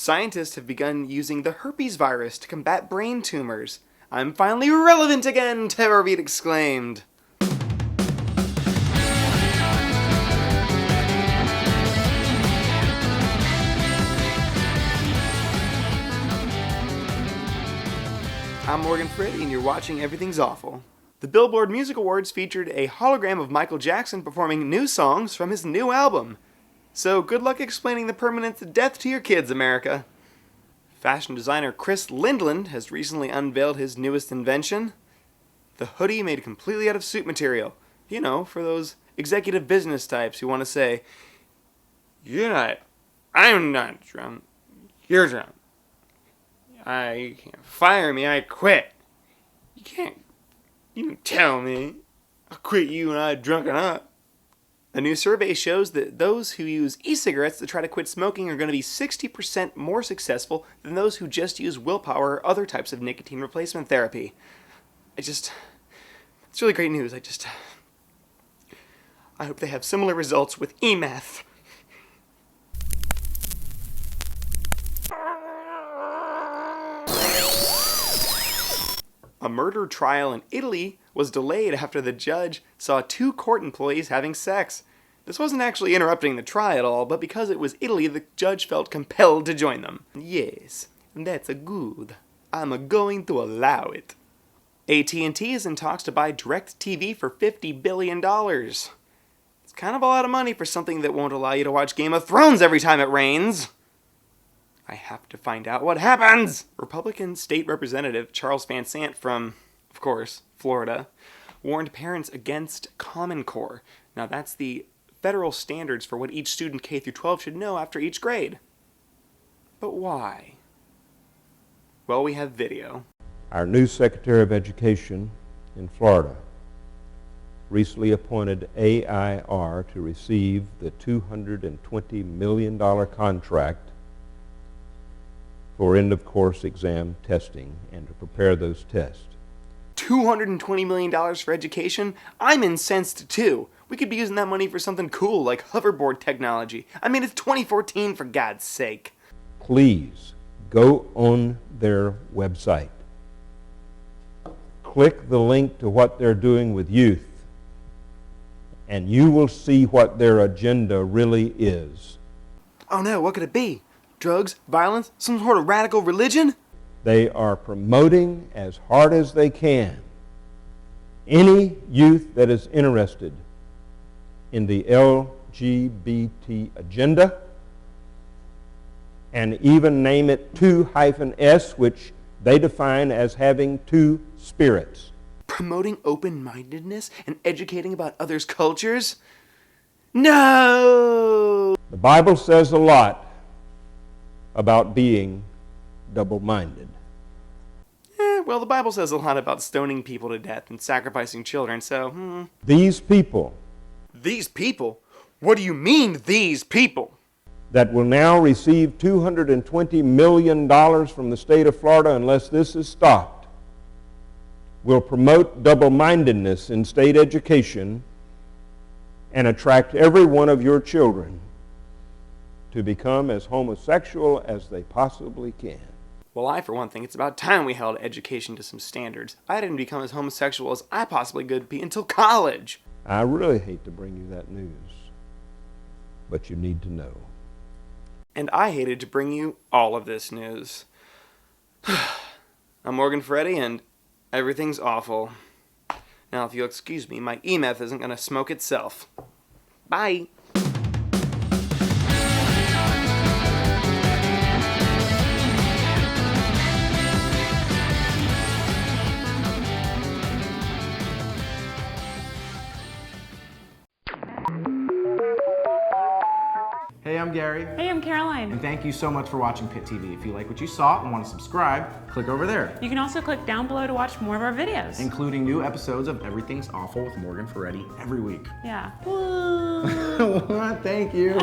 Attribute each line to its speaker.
Speaker 1: Scientists have begun using the herpes virus to combat brain tumors. I'm finally relevant again, Terrorbeat exclaimed. I'm Morgan Ferretti, and you're watching Everything's Awful. The Billboard Music Awards featured a hologram of Michael Jackson performing new songs from his new album. So good luck explaining the permanent death to your kids, America. Fashion designer Chris Lindland has recently unveiled his newest invention. The hoodie made completely out of suit material. You know, for those executive business types who want to say, I'm not drunk, you're drunk. You can't fire me, I quit. You can tell me. I'll quit you when I'm drunk enough. A new survey shows that those who use e-cigarettes to try to quit smoking are going to be 60% more successful than those who just use willpower or other types of nicotine replacement therapy. It's really great news. I hope they have similar results with e-meth. A murder trial in Italy was delayed after the judge saw two court employees having sex. This wasn't actually interrupting the trial at all, but because it was Italy, the judge felt compelled to join them. Yes, that's a good. I'm going to allow it. AT&T is in talks to buy DirecTV for $50 billion. It's kind of a lot of money for something that won't allow you to watch Game of Thrones every time it rains. I have to find out what happens! Republican State Representative Charles Van Sant from, of course, Florida, warned parents against Common Core. Now that's the federal standards for what each student K through 12 should know after each grade. But why? Well, we have video.
Speaker 2: Our new Secretary of Education in Florida recently appointed AIR to receive the $220 million contract for end-of-course exam testing and to prepare those tests.
Speaker 1: $220 million for education? I'm incensed too. We could be using that money for something cool like hoverboard technology. I mean, it's 2014 for God's sake.
Speaker 2: Please go on their website. Click the link to what they're doing with youth, and you will see what their agenda really is.
Speaker 1: Oh no, what could it be? Drugs, violence, some sort of radical religion?
Speaker 2: They are promoting as hard as they can any youth that is interested in the LGBT agenda, and even name it 2-S, which they define as having two spirits.
Speaker 1: Promoting open-mindedness and educating about others' cultures? No!
Speaker 2: The Bible says a lot about being double-minded.
Speaker 1: Well, the Bible says a lot about stoning people to death and sacrificing children, so,
Speaker 2: These people.
Speaker 1: These people? What do you mean, these people?
Speaker 2: That will now receive $220 million from the state of Florida unless this is stopped, will promote double-mindedness in state education and attract every one of your children to become as homosexual as they possibly can.
Speaker 1: Well, for one think, it's about time we held education to some standards. I didn't become as homosexual as I possibly could be until college.
Speaker 2: I really hate to bring you that news, but you need to know.
Speaker 1: And I hated to bring you all of this news. I'm Morgan Ferretti, and everything's awful. Now, if you'll excuse me, my e-meth isn't going to smoke itself. Bye!
Speaker 3: Hey, I'm Gary.
Speaker 4: Hey, I'm Caroline.
Speaker 3: And thank you so much for watching PITtv. If you like what you saw and want to subscribe, click over there.
Speaker 4: You can also click down below to watch more of our videos.
Speaker 3: Including new episodes of Everything's Awful with Morgan Ferretti every week.
Speaker 4: Yeah.
Speaker 3: What? Thank you.